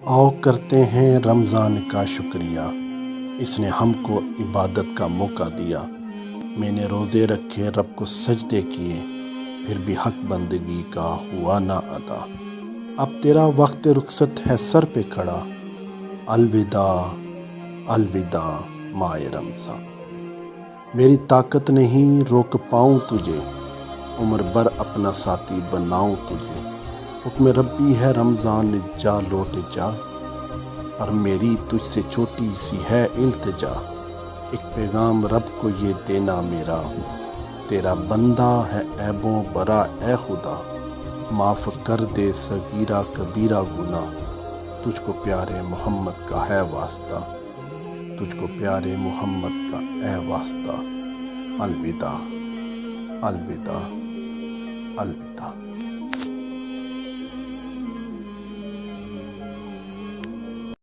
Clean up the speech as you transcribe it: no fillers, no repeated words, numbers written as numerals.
آؤ کرتے ہیں رمضان کا شکریہ، اس نے ہم کو عبادت کا موقع دیا۔ میں نے روزے رکھے، رب کو سجدے کیے، پھر بھی حق بندگی کا ہوا نہ ادا۔ اب تیرا وقت رخصت ہے سر پہ کھڑا، الوداع الوداع ماہ رمضان۔ میری طاقت نہیں روک پاؤں تجھے، عمر بھر اپنا ساتھی بناؤں تجھے۔ حکم ربی ہے رمضان جا لوٹ جا، پر میری تجھ سے چھوٹی سی ہے التجا۔ ایک پیغام رب کو یہ دینا میرا، تیرا بندہ ہے عیبوں برا اے خدا۔ معاف کر دے صغیرہ کبیرہ گناہ، تجھ کو پیارے محمد کا ہے واسطہ، تجھ کو پیارے محمد کا اے واسطہ۔ الوداع الوداع الوداع۔